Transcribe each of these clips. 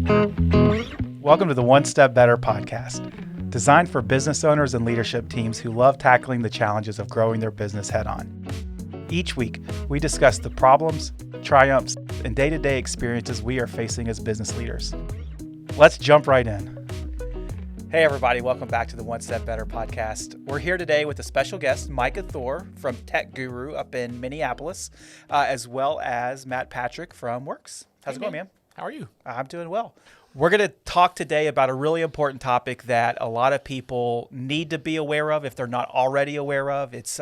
Welcome to the One Step Better podcast, designed for business owners and leadership teams who love tackling the challenges of growing their business head-on. Each week, we discuss the problems, triumphs, and day-to-day experiences we are facing as business leaders. Let's jump right in. Hey everybody, welcome back to the One Step Better podcast. We're here today with a special guest, Micah Thor from Tech Guru up in Minneapolis, as well as Matt Patrick from Works. How's it going, man? How are you? I'm doing well. We're going to talk today about a really important topic that a lot of people need to be aware of if they're not already aware of. It's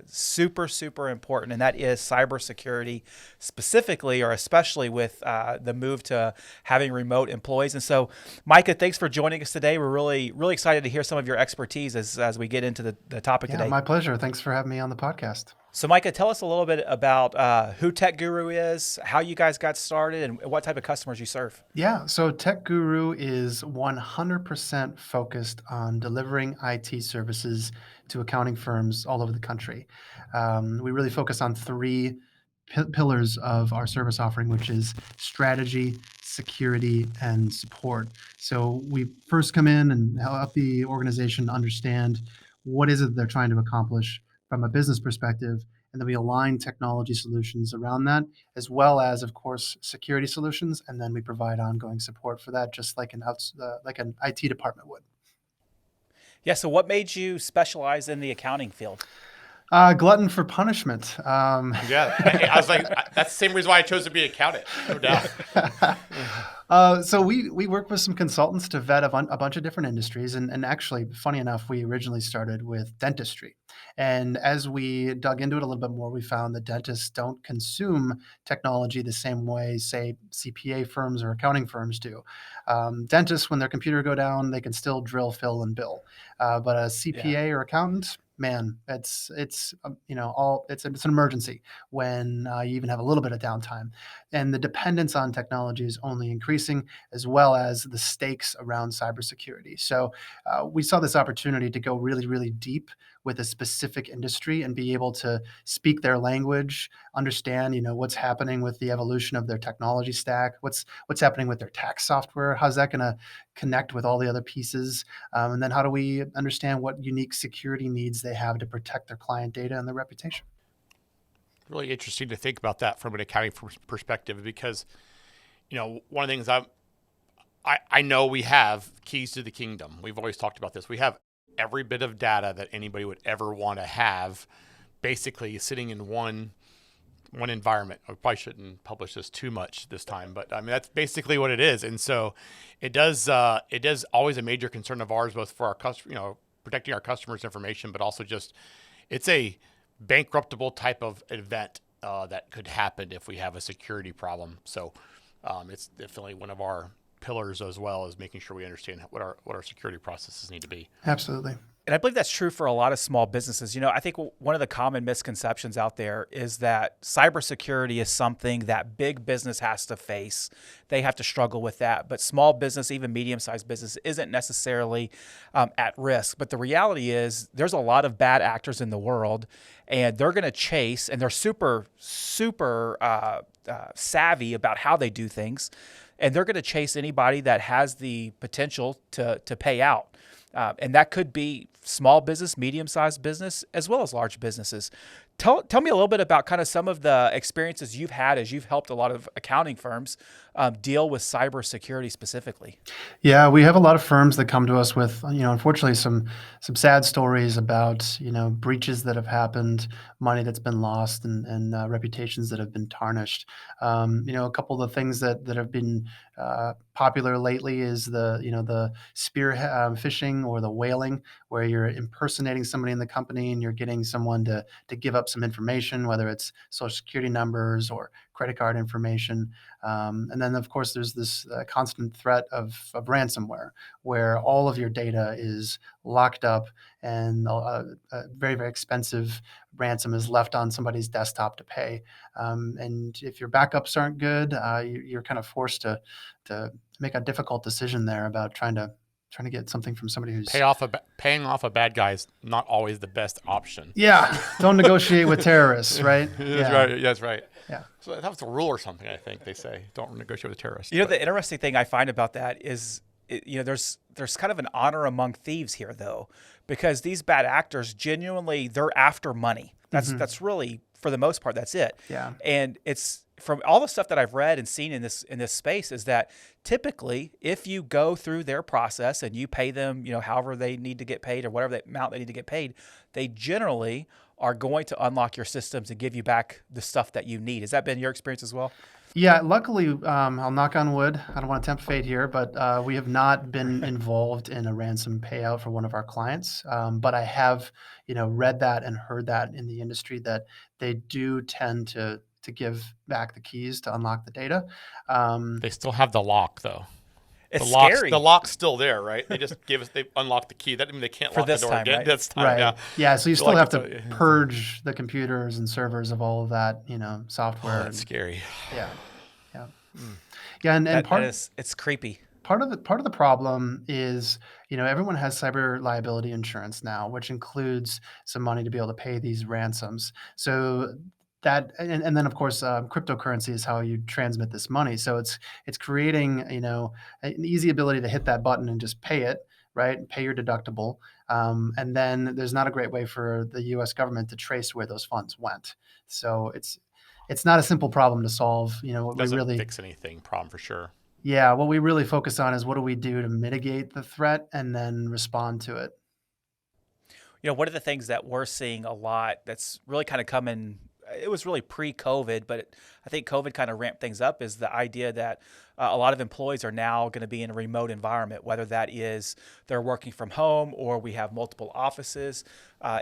super, super important, and that is cybersecurity, specifically or especially with the move to having remote employees. And so, Micah, thanks for joining us today. We're really, really excited to hear some of your expertise as we get into the topic today. My pleasure. Thanks for having me on the podcast. So, Micah, tell us a little bit about who Tech Guru is, how you guys got started, and what type of customers you serve. Yeah, so Tech Guru is 100% focused on delivering IT services to accounting firms all over the country. We really focus on three pillars of our service offering, which is strategy, security, and support. So we first come in and help the organization understand what is it they're trying to accomplish from a business perspective, and then we align technology solutions around that, as well as, of course, security solutions, and then we provide ongoing support for that, just like an IT department would. Yeah, so what made you specialize in the accounting field? Glutton for punishment. Yeah, I was like, that's the same reason why I chose to be an accountant, no doubt. So we work with some consultants to vet a bunch of different industries. And actually, funny enough, we originally started with dentistry. And as we dug into it a little bit more, we found that dentists don't consume technology the same way, say, CPA firms or accounting firms do. Dentists, when their computer go down, they can still drill, fill, and bill. But a CPA or accountant, man, it's an emergency when you even have a little bit of downtime, and the dependence on technology is only increasing, as well as the stakes around cybersecurity. So we saw this opportunity to go really, really deep with a specific industry and be able to speak their language, understand, what's happening with the evolution of their technology stack, what's happening with their tax software, how's that going to connect with all the other pieces, and then how do we understand what unique security needs they have to protect their client data and their reputation. Really interesting to think about that from an accounting perspective, because, one of the things I know we have keys to the kingdom. We've always talked about this. We have every bit of data that anybody would ever want to have, basically sitting in one environment. I probably shouldn't publish this too much this time, but I mean that's basically what it is. And so it does always a major concern of ours, both for our customer, protecting our customers' information, but also just it's a bankruptable type of event that could happen if we have a security problem. So it's definitely one of our pillars, as well as making sure we understand what our security processes need to be. Absolutely. And I believe that's true for a lot of small businesses. I think one of the common misconceptions out there is that cybersecurity is something that big business has to face. They have to struggle with that. But small business, even medium-sized business, isn't necessarily at risk. But the reality is there's a lot of bad actors in the world, and they're going to chase, and they're super, super savvy about how they do things. And they're going to chase anybody that has the potential to pay out. And that could be small business, medium-sized business, as well as large businesses. Tell me a little bit about kind of some of the experiences you've had as you've helped a lot of accounting firms deal with cybersecurity specifically. Yeah, we have a lot of firms that come to us with, unfortunately, some sad stories about, breaches that have happened, money that's been lost, and reputations that have been tarnished. A couple of the things that have been popular lately is the spear phishing or the whaling, where you're impersonating somebody in the company and you're getting someone to give up some information, whether it's social security numbers or credit card information. And then, of course, there's this constant threat of ransomware, where all of your data is locked up and a very, very expensive ransom is left on somebody's desktop to pay. And if your backups aren't good, you're kind of forced to make a difficult decision there about trying to get something from somebody who's paying off a bad guy is not always the best option. Yeah, don't negotiate with terrorists, right? That's right. Yeah. So that was a rule or something, I think they say. Don't negotiate with terrorists. You know, the interesting thing I find about that is, there's kind of an honor among thieves here, though, because these bad actors genuinely, they're after money. That's really, for the most part, that's it. Yeah. And it's from all the stuff that I've read and seen in this space is that typically, if you go through their process and you pay them, however they need to get paid or whatever the amount they need to get paid, they generally are going to unlock your systems and give you back the stuff that you need. Has that been your experience as well? Yeah, luckily, I'll knock on wood. I don't want to tempt fate here, but we have not been involved in a ransom payout for one of our clients. But I have, read that and heard that in the industry that they do tend to give back the keys to unlock the data. They still have the lock, though. It's The scary lock's still there, right? They just they unlock the key. That means they can't for lock the this door time, again. right? This time, Right. yeah. Yeah. So you So still like have it's to purge the computers and servers of all of that, software. Oh, that's scary. Yeah. Yeah. Yeah. And it's creepy. part of the problem is, everyone has cyber liability insurance now, which includes some money to be able to pay these ransoms. So that, and then of course, cryptocurrency is how you transmit this money. So it's creating, an easy ability to hit that button and just pay it, right? Pay your deductible. And then there's not a great way for the U.S. government to trace where those funds went. So it's not a simple problem to solve. What we Doesn't really fix anything. Problem for sure. Yeah, what we really focus on is what do we do to mitigate the threat and then respond to it. One of the things that we're seeing a lot that's really kind of coming, it was really pre-COVID, but I think COVID kind of ramped things up, is the idea that a lot of employees are now going to be in a remote environment, whether that is they're working from home or we have multiple offices.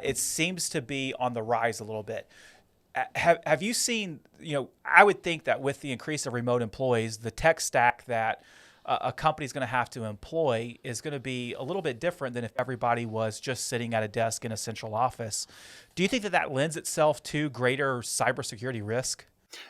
It seems to be on the rise a little bit. Have you seen, I would think that with the increase of remote employees, the tech stack that a company is going to have to employ is going to be a little bit different than if everybody was just sitting at a desk in a central office. Do you think that lends itself to greater cybersecurity risk?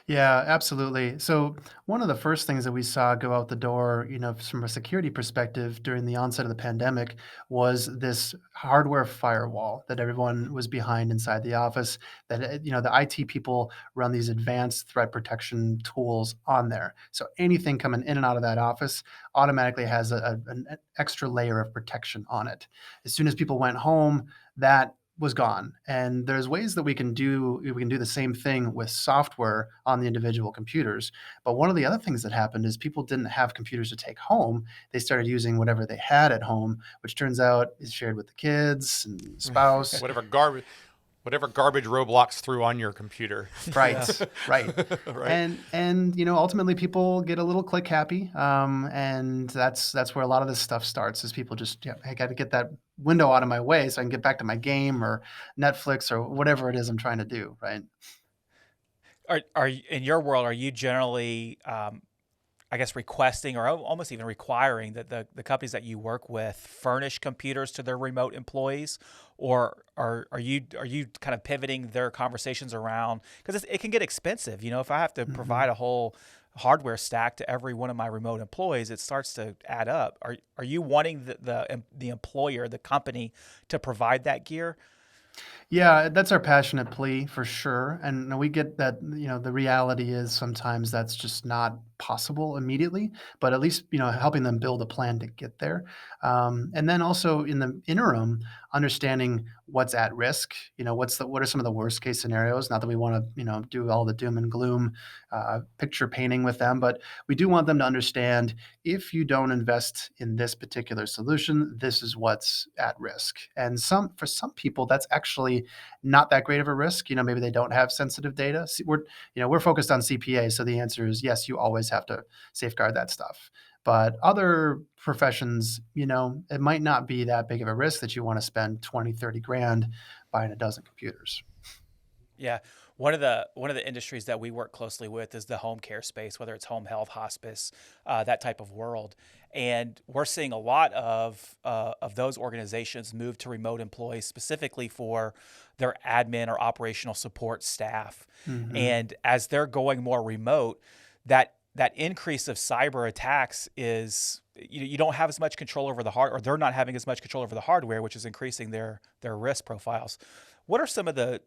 Yeah, absolutely. So one of the first things that we saw go out the door, from a security perspective during the onset of the pandemic was this hardware firewall that everyone was behind inside the office. That the IT people run these advanced threat protection tools on there. So anything coming in and out of that office automatically has an extra layer of protection on it. As soon as people went home, that was gone. And there's ways that we can do the same thing with software on the individual computers. But one of the other things that happened is people didn't have computers to take home. They started using whatever they had at home, which turns out is shared with the kids and spouse. Whatever garbage Roblox threw on your computer. Right, right. Right. And ultimately people get a little click happy, and that's where a lot of this stuff starts. Is people just, I got to get that window out of my way so I can get back to my game or Netflix or whatever it is I'm trying to do. Right. Are in your world, are you generally, I guess, requesting or almost even requiring that the companies that you work with furnish computers to their remote employees, or are you kind of pivoting their conversations around, because it can get expensive? If I have to provide a whole hardware stack to every one of my remote employees, it starts to add up. Are you wanting the employer, the company, to provide that gear? Yeah, that's our passionate plea for sure. And we get that, the reality is sometimes that's just not possible immediately, but at least, helping them build a plan to get there. And then also in the interim, understanding what's at risk, what are some of the worst case scenarios? Not that we want to, do all the doom and gloom picture painting with them, but we do want them to understand, if you don't invest in this particular solution, this is what's at risk. And for some people, that's actually not that great of a risk. Maybe they don't have sensitive data. We're focused on CPA, so the answer is yes, you always have to safeguard that stuff. But other professions, it might not be that big of a risk that you want to spend 20, 30 grand buying a dozen computers. Yeah. One of the industries that we work closely with is the home care space, whether it's home health, hospice, that type of world. And we're seeing a lot of those organizations move to remote employees specifically for their admin or operational support staff. Mm-hmm. And as they're going more remote, that increase of cyber attacks is you don't have as much control over the or they're not having as much control over the hardware, which is increasing their risk profiles. What are some of the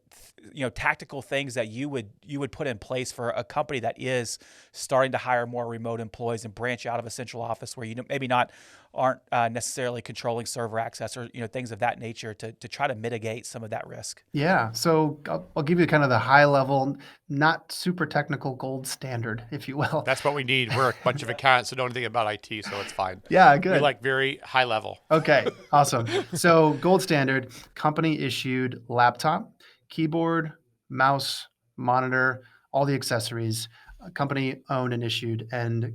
tactical things that you would put in place for a company that is starting to hire more remote employees and branch out of a central office where maybe aren't necessarily controlling server access or things of that nature to try to mitigate some of that risk? Yeah, so I'll give you kind of the high level, not super technical gold standard, if you will. That's what we need. We're a bunch of accountants, so don't think about IT, so it's fine. Yeah, We good. like very high level. Okay, awesome. So gold standard, company issued laptop, keyboard, mouse, monitor, all the accessories, company owned and issued, and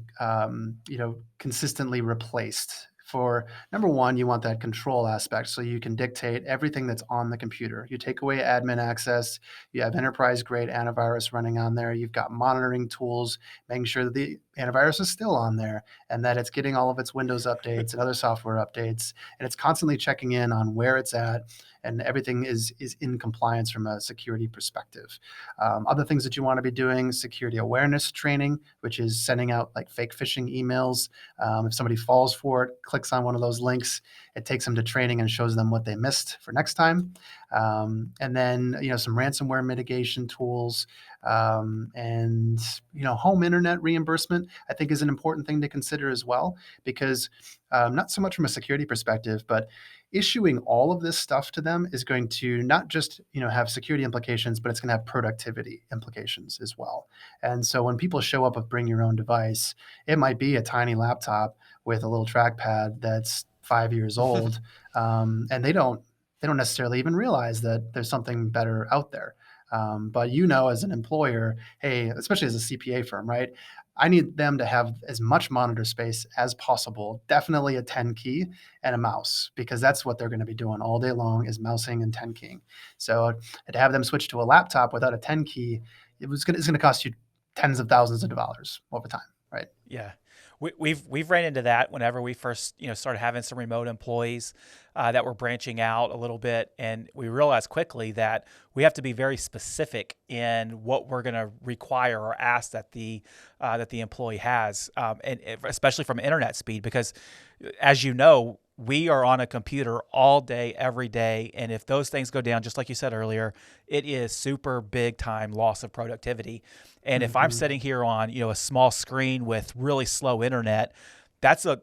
consistently replaced. For number one, you want that control aspect, so you can dictate everything that's on the computer. You take away admin access. You have enterprise-grade antivirus running on there. You've got monitoring tools, making sure that the antivirus is still on there and that it's getting all of its Windows updates and other software updates, and it's constantly checking in on where it's at, and everything is in compliance from a security perspective. Other things that you want to be doing: security awareness training, which is sending out like fake phishing emails. If somebody falls for it, clicks on one of those links, it takes them to training and shows them what they missed for next time. And then some ransomware mitigation tools, and home internet reimbursement, I think, is an important thing to consider as well, because not so much from a security perspective, but issuing all of this stuff to them is going to not just have security implications, but it's going to have productivity implications as well. And so when people show up with bring your own device, it might be a tiny laptop with a little trackpad that's 5 years old, and they don't necessarily even realize that there's something better out there. But as an employer, hey, especially as a CPA firm, right? I need them to have as much monitor space as possible, definitely a 10 key and a mouse, because that's what they're going to be doing all day long, is mousing and 10 keying. So to have them switch to a laptop without a 10 key, it's going to cost you tens of thousands of dollars over time, right? Yeah. We've ran into that whenever we first started having some remote employees that were branching out a little bit, and we realized quickly that we have to be very specific in what we're going to require or ask that the employee has, and especially from internet speed, because as you know, we are on a computer all day, every day. And if those things go down, just like you said earlier, it is super big time loss of productivity. And if I'm sitting here on, a small screen with really slow internet, that's a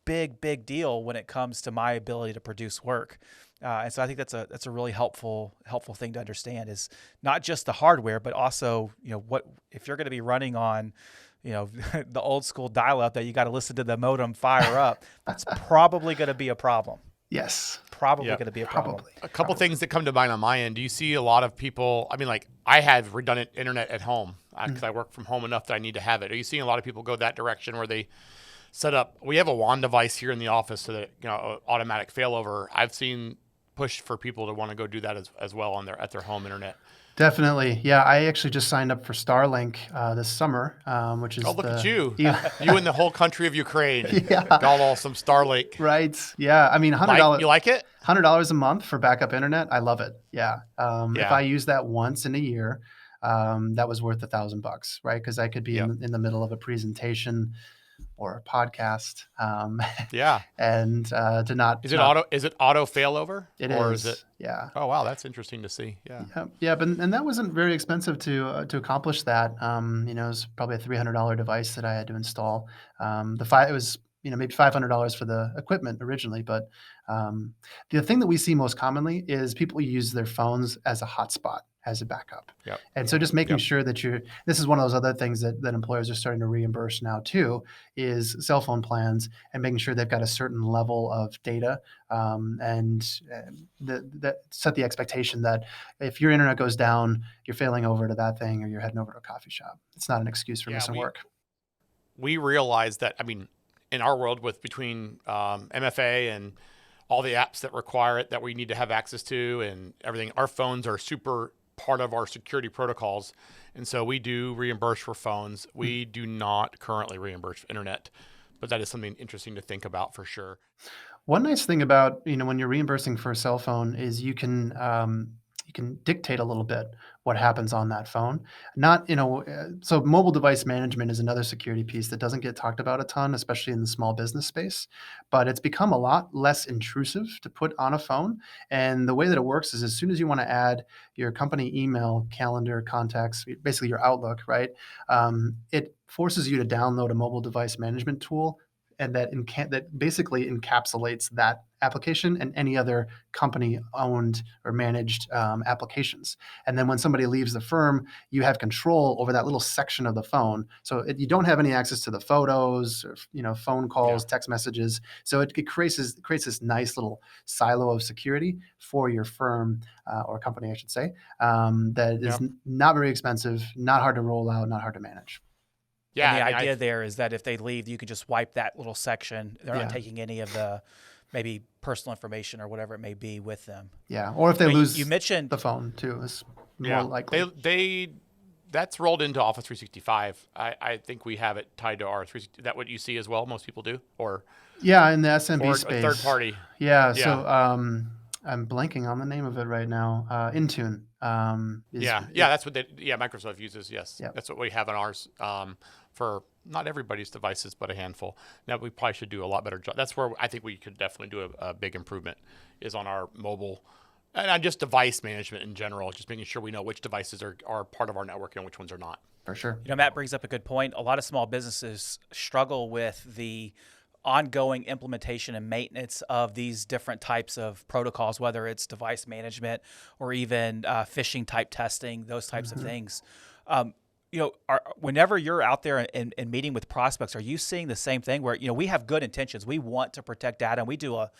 big deal when it comes to my ability to produce work. And so I think that's a really helpful thing to understand, is not just the hardware, but also, what if you're going to be running on, the old school dial-up that you got to listen to the modem fire up, that's probably going to be a problem. Yes. Probably going to be a problem. Probably. A couple things that come to mind on my end. Do you see a lot of people? I mean, like, I have redundant internet at home because I work from home enough that I need to have it. Are you seeing a lot of people go that direction where they set up? We have a WAN device here in the office, so that automatic failover. I've seen push for people to want to go do that as well at their home internet. Definitely. Yeah, I actually just signed up for Starlink this summer, which is look at you. Yeah. You in the whole country of Ukraine. Yeah. Got all some Starlink. Right. Yeah. I mean, $100. You like it? $100 a month for backup internet. I love it. Yeah. If Yeah. I use that once in a year, that was worth $1,000, right? Because I could be in the middle of a presentation or a podcast. Yeah. And to not Is it auto failover? It or is. is it? Yeah. Oh wow, that's interesting to see. Yeah. Yeah, but that wasn't very expensive to accomplish that. It was probably a $300 device that I had to install. It was maybe $500 for the equipment originally, but the thing that we see most commonly is people use their phones as a hotspot, as a backup. Yep. And so just making sure that this is one of those other things that employers are starting to reimburse now too, is cell phone plans, and making sure they've got a certain level of data, and that set the expectation that if your internet goes down, you're failing over to that thing or you're heading over to a coffee shop. It's not an excuse for missing work. We realize that, I mean, in our world between MFA and all the apps that require it that we need to have access to and everything, our phones are super part of our security protocols. And so we do reimburse for phones. We do not currently reimburse for internet, but that is something interesting to think about for sure. One nice thing about, when you're reimbursing for a cell phone is you can you can dictate a little bit what happens on that phone. Not, so mobile device management is another security piece that doesn't get talked about a ton, especially in the small business space, but it's become a lot less intrusive to put on a phone. And the way that it works is as soon as you want to add your company email, calendar, contacts, basically your Outlook, right? It forces you to download a mobile device management tool, and that basically encapsulates that application and any other company-owned or managed applications. And then when somebody leaves the firm, you have control over that little section of the phone. So you don't have any access to the photos, or, phone calls, text messages. So it creates this nice little silo of security for your firm or company, I should say, that is not very expensive, not hard to roll out, not hard to manage. Yeah, And the idea there is that if they leave, you could just wipe that little section. They're not taking any of the maybe personal information or whatever it may be with them. Yeah, or if they lose you mentioned the phone too, is more likely. They that's rolled into Office 365. I think we have it tied to our 360. Is that what you see as well? Most people do, or in the SMB space, third party. Yeah. So I'm blanking on the name of it right now. Intune. That's what Microsoft uses. Yes, Yep. That's what we have on ours. For not everybody's devices, but a handful. Now we probably should do a lot better job. That's where I think we could definitely do a big improvement is on our mobile and on just device management in general, just making sure we know which devices are part of our network and which ones are not. For sure. Matt brings up a good point. A lot of small businesses struggle with the ongoing implementation and maintenance of these different types of protocols, whether it's device management or even phishing type testing, those types of things. Whenever you're out there and meeting with prospects, are you seeing the same thing where, we have good intentions? We want to protect data, and we do a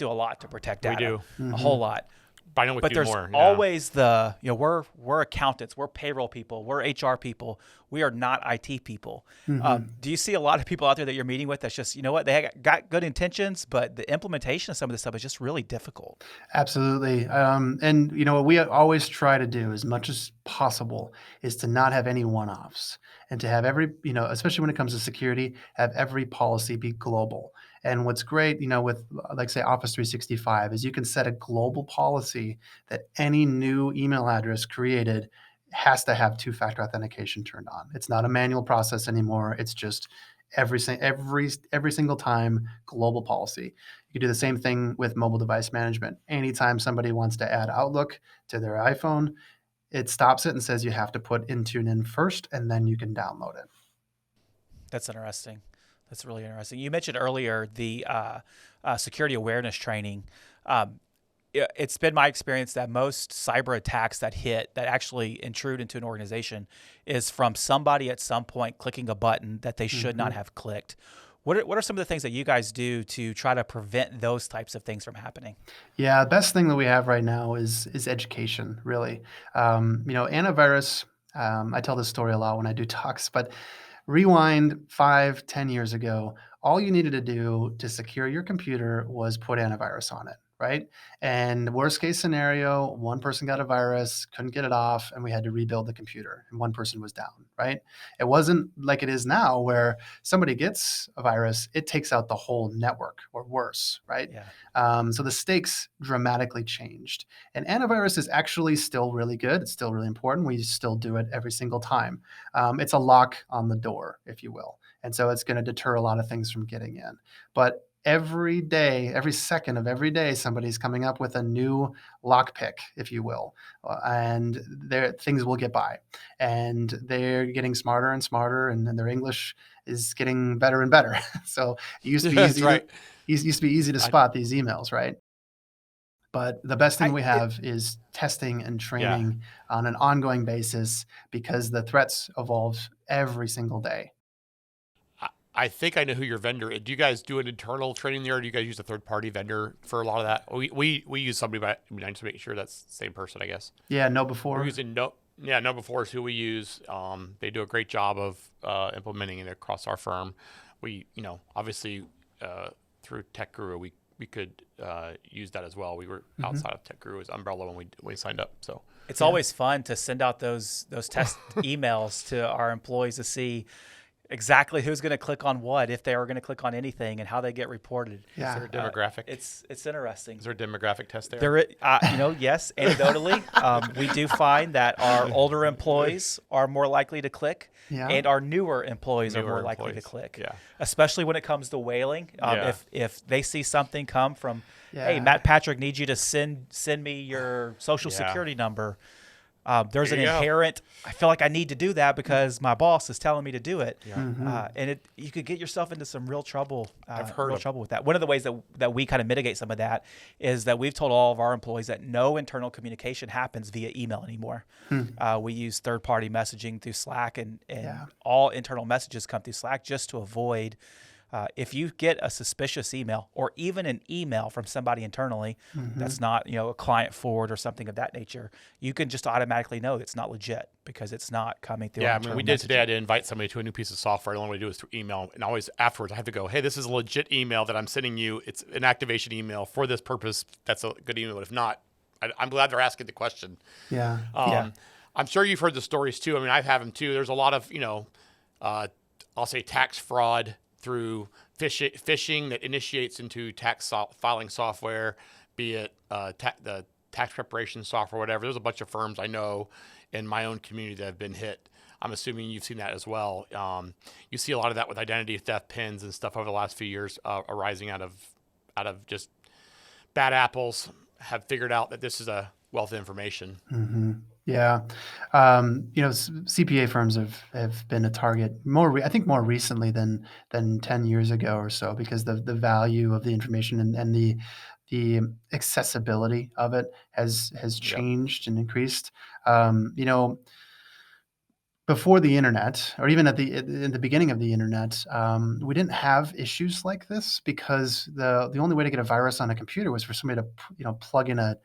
lot to protect data. We do. A whole lot. But I know we But do there's more. always we're accountants, we're payroll people, we're HR people. We are not IT people. Do you see a lot of people out there that you're meeting with that's just, they got good intentions, but the implementation of some of this stuff is just really difficult? Absolutely. And what we always try to do as much as possible is to not have any one-offs and to have every, especially when it comes to security, have every policy be global. And what's great, with like say Office 365 is you can set a global policy that any new email address created has to have two-factor authentication turned on. It's not a manual process anymore. It's just every single time global policy. You can do the same thing with mobile device management. Anytime somebody wants to add Outlook to their iPhone, it stops it and says you have to put Intune in first, and then you can download it. That's interesting. That's really interesting. You mentioned earlier the security awareness training. It's been my experience that most cyber attacks that actually intrude into an organization is from somebody at some point clicking a button that they should not have clicked. What are some of the things that you guys do to try to prevent those types of things from happening? Yeah, the best thing that we have right now is education, really. Antivirus, I tell this story a lot when I do talks, but rewind 5-10 years ago, all you needed to do to secure your computer was put antivirus on it, right? And worst case scenario, one person got a virus, couldn't get it off, and we had to rebuild the computer, and one person was down, right? It wasn't like it is now where somebody gets a virus, it takes out the whole network or worse, right? Yeah. So the stakes dramatically changed. And antivirus is actually still really good. It's still really important. We still do it every single time. It's a lock on the door, if you will. And so it's going to deter a lot of things from getting in. But every day, every second of every day, somebody's coming up with a new lockpick, if you will, and things will get by. And they're getting smarter and smarter, and then their English is getting better and better. So it used to be easy. Right. Used to be easy to spot these emails, right? But the best thing we have is testing and training on an ongoing basis because the threats evolve every single day. I think I know who your vendor is. Do you guys do an internal training there, or do you guys use a third-party vendor for a lot of that? We use somebody, but I just make sure that's the same person, I guess. Yeah, KnowBe4. We're using KnowBe4 is who we use. They do a great job of implementing it across our firm. We, obviously through Tech Guru, we could use that as well. We were outside of Tech Guru's umbrella when we signed up. So it's always fun to send out those test emails to our employees to see. exactly who's going to click on what, if they are going to click on anything, and how they get reported. Is there a demographic? It's interesting. Is there a demographic test there? Yes, anecdotally, we do find that our older employees are more likely to click, and our newer employees are more likely to click. Yeah. Especially when it comes to whaling. If they see something come from, hey, Matt Patrick needs you to send me your social security number. There's an inherent, I feel like I need to do that because my boss is telling me to do it. Yeah. And you could get yourself into some real trouble. I've heard trouble with that. One of the ways that we kind of mitigate some of that is that we've told all of our employees that no internal communication happens via email anymore. We use third-party messaging through Slack, and all internal messages come through Slack just to avoid if you get a suspicious email or even an email from somebody internally that's not, a client forward or something of that nature, you can just automatically know it's not legit because it's not coming through. Yeah, we did today. I did invite somebody to a new piece of software. The only way to do it is through email. And always afterwards, I have to go, hey, this is a legit email that I'm sending you. It's an activation email for this purpose. That's a good email. But if not, I'm glad they're asking the question. Yeah. I'm sure you've heard the stories too. I mean, I've had them too. There's a lot of, I'll say tax fraud through phishing that initiates into tax filing software, be it the tax preparation software, whatever. There's a bunch of firms I know in my own community that have been hit. I'm assuming you've seen that as well. You see a lot of that with identity theft pins and stuff over the last few years arising out of just bad apples have figured out that this is a wealth of information. Yeah. CPA firms have been a target I think more recently than 10 years ago or so, because the value of the information and the accessibility of it has changed and increased. Before the internet, or even in the beginning of the internet, we didn't have issues like this because the only way to get a virus on a computer was for somebody to plug in a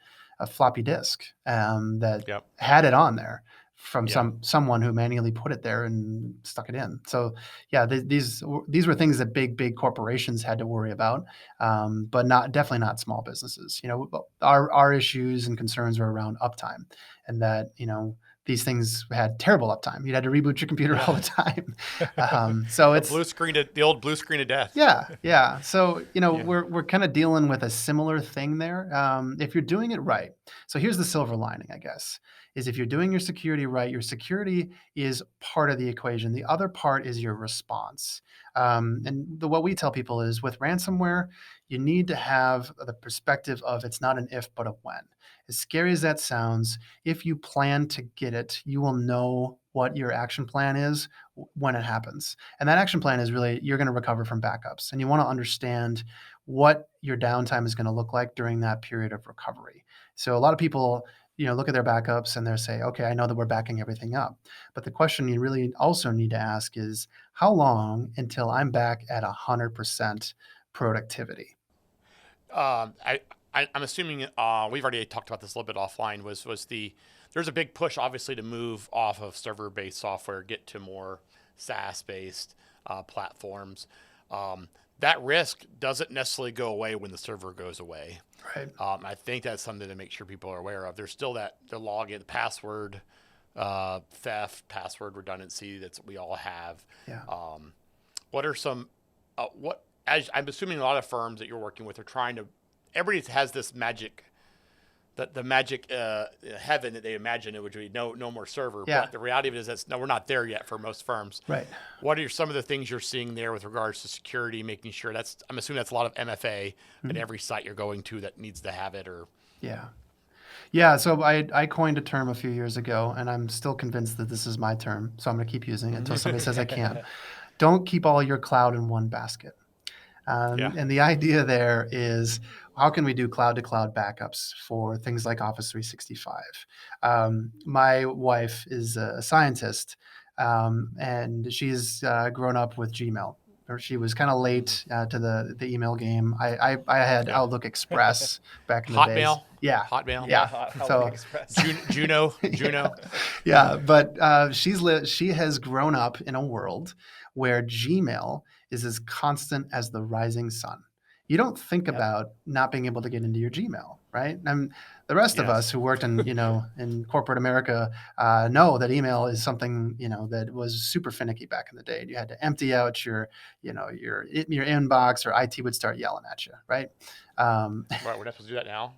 floppy disk that had it on there from someone who manually put it there and stuck it in. So these were things that big corporations had to worry about, but definitely not small businesses. Our issues and concerns were around uptime, and that these things had terrible uptime. You had to reboot your computer all the time. So it's the old blue screen of death. Yeah. So we're kind of dealing with a similar thing there. If you're doing it right. So here's the silver lining, I guess, is if you're doing your security right, your security is part of the equation. The other part is your response. What we tell people is with ransomware, you need to have the perspective of it's not an if, but a when. As scary as that sounds, if you plan to get it, you will know what your action plan is when it happens. And that action plan is really, you're going to recover from backups. And you want to understand what your downtime is going to look like during that period of recovery. So a lot of people, look at their backups and they'll say, okay, I know that we're backing everything up. But the question you really also need to ask is, how long until I'm back at 100% productivity? I'm assuming we've already talked about this a little bit offline. There's a big push, obviously, to move off of server-based software, get to more SaaS-based platforms. That risk doesn't necessarily go away when the server goes away. Right. I think that's something to make sure people are aware of. There's still the login, the password theft, password redundancy that we all have. Yeah. What are some as I'm assuming a lot of firms that you're working with are trying to. Everybody has this magic, the magic heaven that they imagine it would be no more server. Yeah. But the reality of it is we're not there yet for most firms. Right. What are some of the things you're seeing there with regards to security, making sure I'm assuming that's a lot of MFA at every site you're going to that needs to have it Yeah, so I coined a term a few years ago, and I'm still convinced that this is my term, so I'm going to keep using it until somebody says I can't. Don't keep all your cloud in one basket. And the idea there is, how can we do cloud-to-cloud backups for things like Office 365? My wife is a scientist, and she's grown up with Gmail. Or she was kind of late to the email game. I had Outlook Express back in the days. Hotmail? Yeah. Hotmail? Yeah. Outlook Express. Juno? Yeah, but she has grown up in a world where Gmail is as constant as the rising sun. You don't think about not being able to get into your Gmail. right? And the rest of us Yes. who worked in, in corporate America, know that email is something, that was super finicky back in the day. You had to empty out your inbox, or IT would start yelling at you, right? Right, we're not supposed to do that now.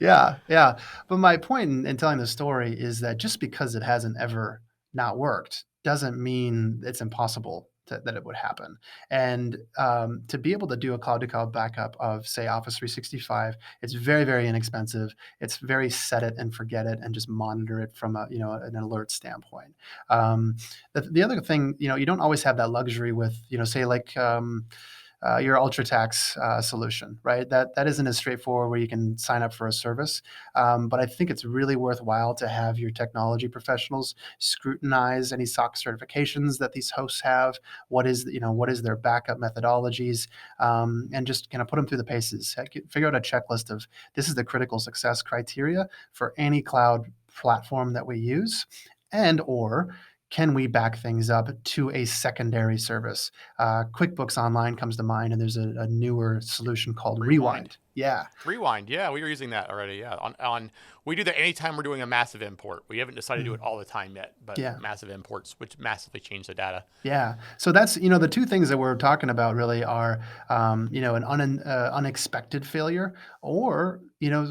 Yeah, yeah. But my point in telling the story is that just because it hasn't ever not worked doesn't mean it's impossible that it would happen. And to be able to do a cloud-to-cloud backup of, say, Office 365, it's very, very inexpensive. It's very set it and forget it, and just monitor it from an alert standpoint. The other thing, you don't always have that luxury with, say, like. Your UltraTax solution, right? That isn't as straightforward where you can sign up for a service, but I think it's really worthwhile to have your technology professionals scrutinize any SOC certifications that these hosts have. What is their backup methodologies, and just kind of put them through the paces. Figure out a checklist of, this is the critical success criteria for any cloud platform that we use, and or can we back things up to a secondary service? QuickBooks Online comes to mind, and there's a newer solution called Rewind. Yeah. Rewind. Yeah, we were using that already. Yeah. On we do that anytime we're doing a massive import. We haven't decided to do it all the time yet, but Yeah. massive imports, which massively change the data. Yeah. So that's, the two things that we're talking about really are, an unexpected failure, or,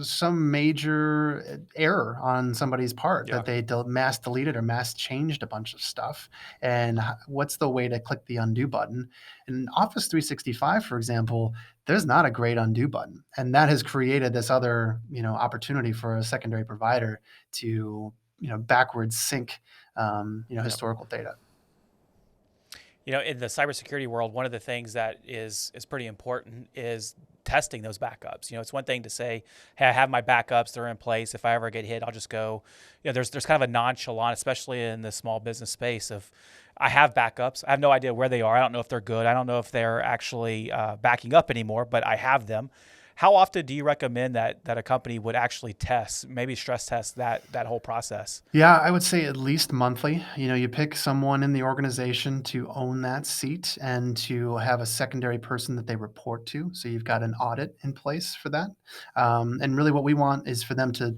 some major error on somebody's part, Yeah. that they mass deleted or mass changed a bunch of stuff. And what's the way to click the undo button? In Office 365, for example, there's not a great undo button. And that has created this other, opportunity for a secondary provider to, backwards sync, historical data. In the cybersecurity world, one of the things that is pretty important is testing those backups. It's one thing to say, hey, I have my backups, they're in place. If I ever get hit, I'll just go. There's kind of a nonchalant, especially in the small business space, of, I have backups. I have no idea where they are. I don't know if they're good. I don't know if they're actually backing up anymore, but I have them. How often do you recommend that a company would actually test, maybe stress test that whole process? Yeah, I would say at least monthly. You pick someone in the organization to own that seat and to have a secondary person that they report to. So you've got an audit in place for that. And really what we want is for them to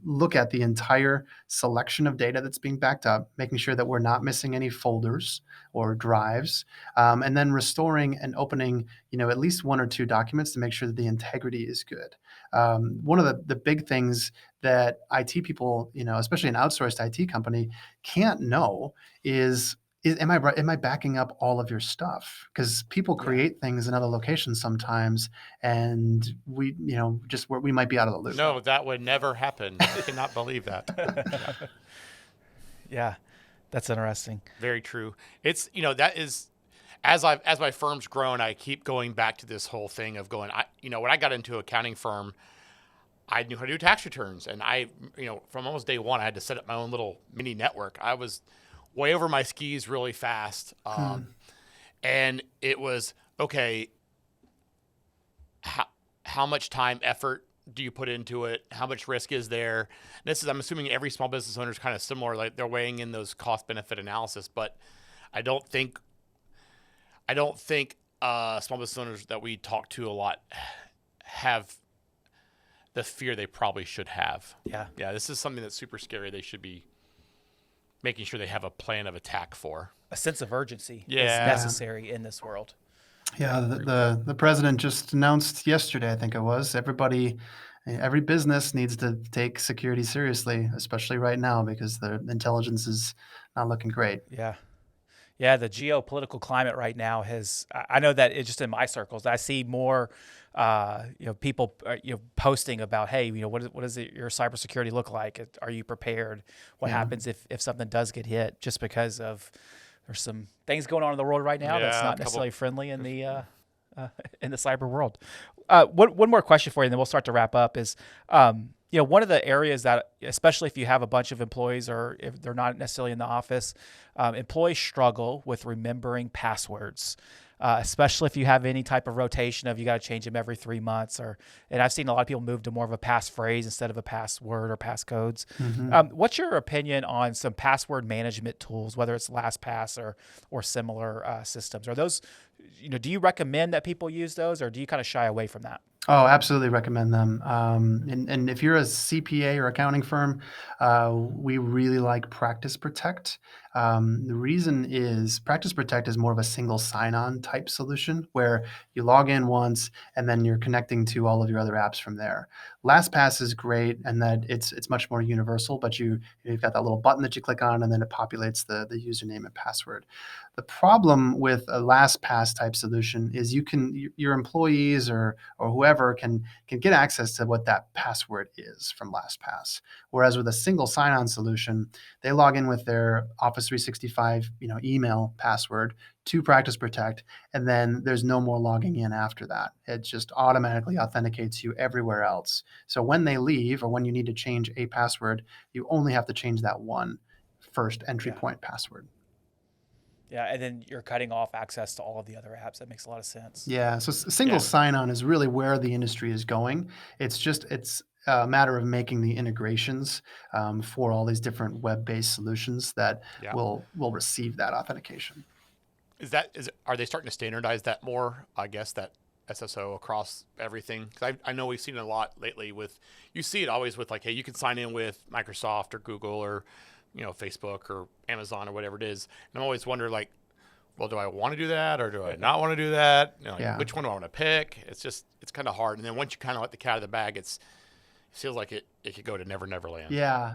look at the entire selection of data that's being backed up, making sure that we're not missing any folders or drives, and then restoring and opening, at least one or two documents to make sure that the integrity is good. One of the big things that IT people, especially an outsourced IT company, can't know is am I backing up all of your stuff? Because people Yeah. create things in other locations sometimes, and we, we might be out of the loop. No, that would never happen. I cannot believe that. Yeah, that's interesting. Very true. It's, that is, as my firm's grown, I keep going back to this whole thing of going, when I got into an accounting firm, I knew how to do tax returns. And from almost day one, I had to set up my own little mini network. I was way over my skis really fast. And it was, okay, how much time, effort do you put into it? How much risk is there? I'm assuming every small business owner is kind of similar. Like, they're weighing in those cost benefit analysis, but I don't think small business owners that we talk to a lot have the fear they probably should have. Yeah. Yeah, this is something that's super scary. They should be making sure they have a plan of attack for. A sense of urgency is Yeah. necessary in this world. Yeah, the president just announced yesterday, I think it was, every business needs to take security seriously, especially right now, because the intelligence is not looking great. Yeah. Yeah, the geopolitical climate right now I know that it's just in my circles, I see more, people, posting about, hey, what does your cybersecurity look like? Are you prepared? What happens if something does get hit? Just because there's some things going on in the world right now that's not necessarily friendly in the cyber world. One more question for you, and then we'll start to wrap up. Is one of the areas that, especially if you have a bunch of employees or if they're not necessarily in the office, employees struggle with remembering passwords, especially if you have any type of rotation of you got to change them every 3 months. And I've seen a lot of people move to more of a passphrase instead of a password or passcodes. What's your opinion on some password management tools, whether it's LastPass or similar systems? Are those, do you recommend that people use those, or do you kind of shy away from that? Oh, absolutely recommend them. And if you're a CPA or accounting firm, we really like Practice Protect. The reason is Practice Protect is more of a single sign-on type solution where you log in once and then you're connecting to all of your other apps from there. LastPass is great and that it's much more universal, but you've got that little button that you click on and then it populates the username and password. The problem with a LastPass type solution is your employees or whoever can get access to what that password is from LastPass. Whereas with a single sign-on solution, they log in with their Office 365, email password to Practice Protect, and then there's no more logging in after that. It just automatically authenticates you everywhere else. So when they leave or when you need to change a password, you only have to change that one first entry Yeah. point password. Yeah, and then you're cutting off access to all of the other apps. That makes a lot of sense. Yeah, so single Yeah. sign-on is really where the industry is going. It's a matter of making the integrations for all these different web-based solutions that Yeah. will receive that authentication. Are they starting to standardize that more? I guess that SSO across everything. 'Cause I know we've seen it a lot lately you see it always with like, hey, you can sign in with Microsoft or Google or, Facebook or Amazon or whatever it is. And I'm always wondering like, well, do I want to do that or do I not want to do that? Yeah. Which one do I want to pick? It's kind of hard. And then once you kind of let the cat out of the bag, it feels like it could go to never land. Yeah,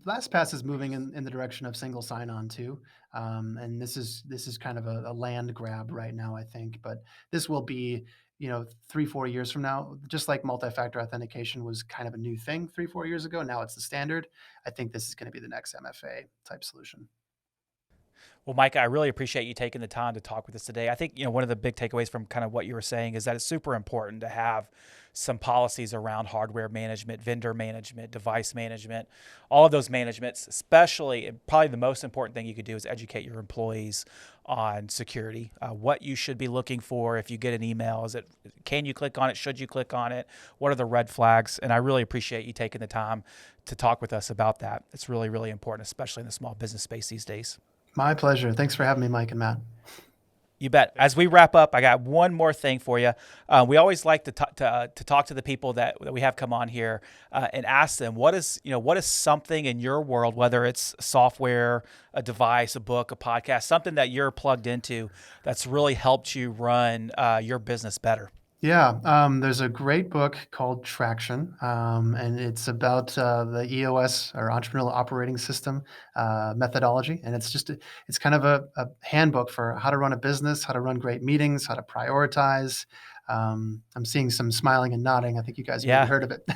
LastPass is moving in the direction of single sign-on too, and this is kind of a land grab right now, I think. But this will be, 3-4 years from now, just like multi-factor authentication was kind of a new thing 3-4 years ago. Now it's the standard. I think this is going to be the next MFA type solution. Well, Micah, I really appreciate you taking the time to talk with us today. I think, one of the big takeaways from kind of what you were saying is that it's super important to have some policies around hardware management, vendor management, device management, all of those managements, especially, and probably the most important thing you could do is educate your employees on security, what you should be looking for if you get an email. Can you click on it? Should you click on it? What are the red flags? And I really appreciate you taking the time to talk with us about that. It's really, really important, especially in the small business space these days. My pleasure. Thanks for having me, Mike and Matt. You bet. As we wrap up, I got one more thing for you. We always like to talk to the people that we have come on here and ask them what is something in your world, whether it's software, a device, a book, a podcast, something that you're plugged into that's really helped you run your business better. Yeah, there's a great book called Traction, and it's about the EOS or Entrepreneurial Operating System methodology, and it's kind of a handbook for how to run a business, how to run great meetings, how to prioritize. I'm seeing some smiling and nodding. I think you guys have heard of it.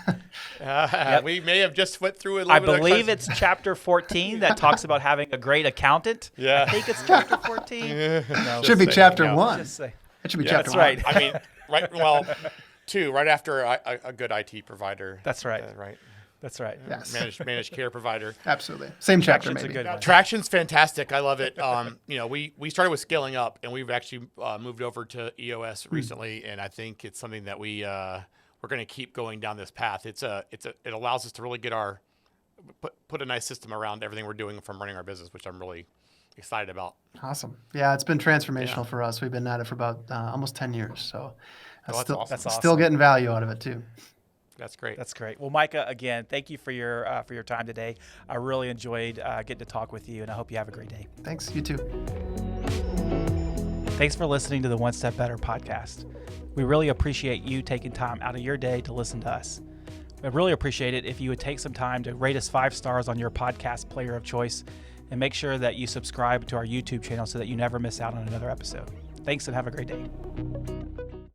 Yep. We may have just went through it. I believe it's chapter 14 that talks about having a great accountant. Yeah. I think it's chapter 14. No, Should be chapter 1. just say. It should be Yeah, chapter that's 1. right. I mean, right. Well, right after a good IT provider. That's right. Right. That's right. Yes. Managed care provider. Absolutely. Same chapter, Traction's a maybe. good one. Traction's fantastic. I love it. We started with scaling up, and we've actually moved over to EOS recently, and I think it's something that we're going to keep going down this path. It allows us to really get put a nice system around everything we're doing from running our business, which I'm really excited about. Awesome. Yeah, it's been transformational for us. We've been at it for about almost 10 years, so That's awesome. That's awesome. still getting value out of it too. That's great. That's great. Well, Micah, again, thank you for your time today. I really enjoyed getting to talk with you, and I hope you have a great day. Thanks. You too. Thanks for listening to the One Step Better podcast. We really appreciate you taking time out of your day to listen to us. I'd really appreciate it if you would take some time to rate us 5 stars on your podcast player of choice and make sure that you subscribe to our YouTube channel so that you never miss out on another episode. Thanks and have a great day.